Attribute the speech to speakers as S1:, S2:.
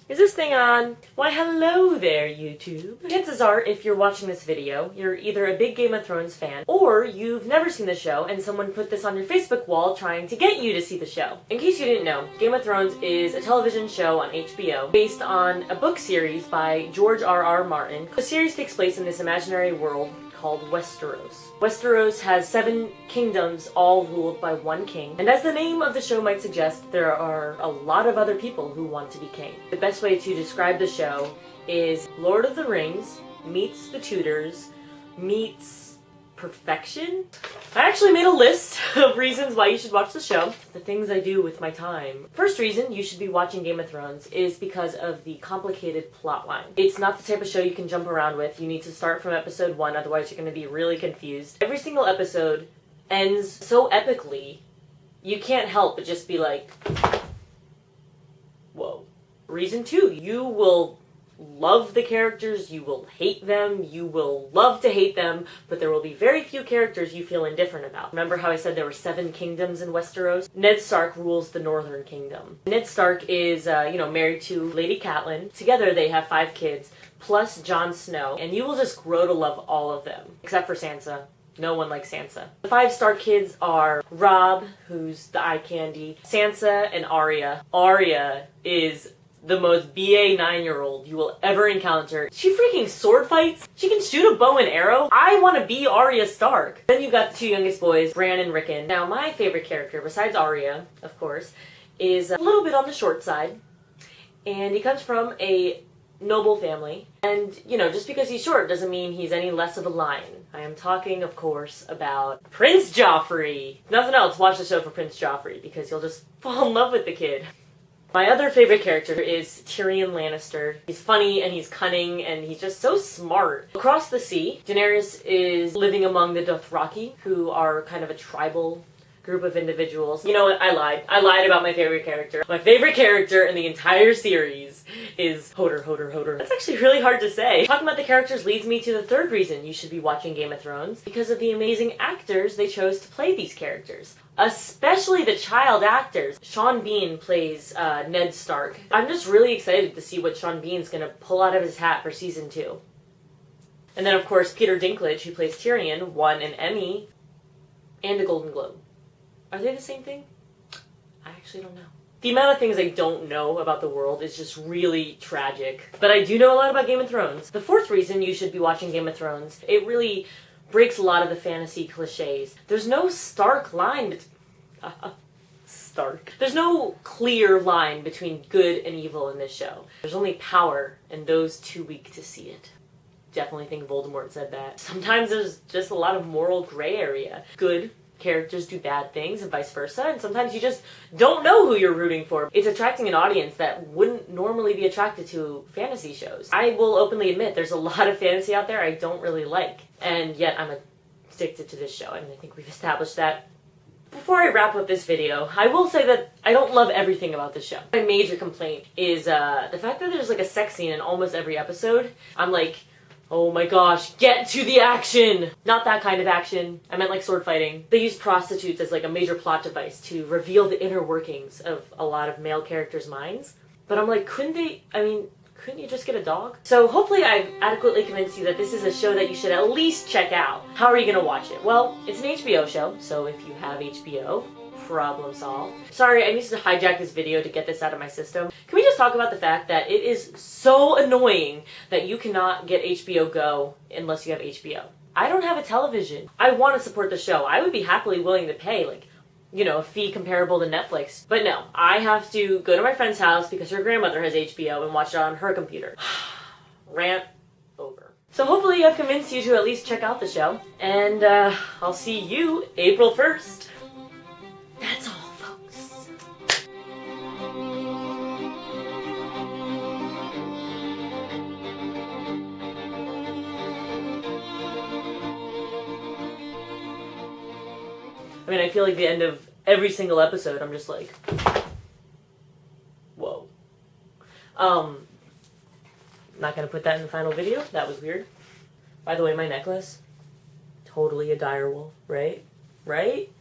S1: Is this thing on? Why hello there, YouTube. Chances are, if you're watching this video, you're either a big Game of Thrones fan, or you've never seen the show and someone put this on your Facebook wall trying to get you to see the show. In case you didn't know, Game of Thrones is a television show on HBO based on a book series by George R.R. Martin. The series takes place in this imaginary world called Westeros. Westeros has 7 kingdoms, all ruled by one king. And as the name of the show might suggest, there are a lot of other people who want to be king. The best way to describe the show is Lord of the Rings meets the Tudors meets perfection. I actually made a list of reasons why you should watch the show. The things I do with my time. First reason you should be watching Game of Thrones is because of the complicated plotline. It's not the type of show you can jump around with. You need to start from episode 1, otherwise you're going to be really confused. Every single episode ends so epically, you can't help but just be like, whoa. Reason 2, you will love the characters, you will hate them, you will love to hate them, but there will be very few characters you feel indifferent about. Remember how I said there were 7 kingdoms in Westeros? Ned Stark rules the Northern Kingdom. Ned Stark is, married to Lady Catelyn. Together they have 5 kids, plus Jon Snow, and you will just grow to love all of them, except for Sansa. No one likes Sansa. The 5 Stark kids are Robb, who's the eye candy, Sansa, and Arya. Arya is the most BA 9-year-old you will ever encounter. She freaking sword fights. She can shoot a bow and arrow. I want to be Arya Stark. Then you got the 2 youngest boys, Bran and Rickon. Now my favorite character, besides Arya, of course, is a little bit on the short side. And he comes from a noble family. And, just because he's short doesn't mean he's any less of a lion. I am talking, of course, about Prince Joffrey. Nothing else, watch the show for Prince Joffrey, because you'll just fall in love with the kid. My other favorite character is Tyrion Lannister. He's funny and he's cunning and he's just so smart. Across the sea, Daenerys is living among the Dothraki, who are kind of a tribal group of individuals. You know what? I lied. I lied about my favorite character. My favorite character in the entire series is Hodor. That's actually really hard to say. Talking about the characters leads me to the third reason you should be watching Game of Thrones, because of the amazing actors they chose to play these characters. Especially the child actors. Sean Bean plays Ned Stark. I'm just really excited to see what Sean Bean's gonna pull out of his hat for season 2. And then of course Peter Dinklage, who plays Tyrion, won an Emmy and a Golden Globe. Are they the same thing? I actually don't know. The amount of things I don't know about the world is just really tragic. But I do know a lot about Game of Thrones. The fourth reason you should be watching Game of Thrones, it really breaks a lot of the fantasy cliches. There's no stark line There's no clear line between good and evil in this show. There's only power, and those too weak to see it. Definitely think Voldemort said that. Sometimes there's just a lot of moral gray area. Good characters do bad things and vice versa, and sometimes you just don't know who you're rooting for. It's attracting an audience that wouldn't normally be attracted to fantasy shows. I will openly admit there's a lot of fantasy out there I don't really like, and yet I'm addicted to this show, and I think we've established that. Before I wrap up this video, I will say that I don't love everything about this show. My major complaint is the fact that there's like a sex scene in almost every episode. I'm like, oh my gosh, get to the action! Not that kind of action. I meant like sword fighting. They use prostitutes as like a major plot device to reveal the inner workings of a lot of male characters' minds. But I'm like, couldn't you just get a dog? So hopefully I've adequately convinced you that this is a show that you should at least check out. How are you gonna watch it? Well, it's an HBO show, so if you have HBO, problem solved. Sorry, I needed to hijack this video to get this out of my system. Can we just talk about the fact that it is so annoying that you cannot get HBO Go unless you have HBO? I don't have a television. I want to support the show. I would be happily willing to pay, a fee comparable to Netflix. But no, I have to go to my friend's house because her grandmother has HBO and watch it on her computer. Rant over. So hopefully I've convinced you to at least check out the show. And I'll see you April 1st. That's all, folks. I mean, I feel like the end of every single episode, I'm just like, whoa. Not gonna put that in the final video. That was weird. By the way, my necklace, totally a direwolf, right? Right?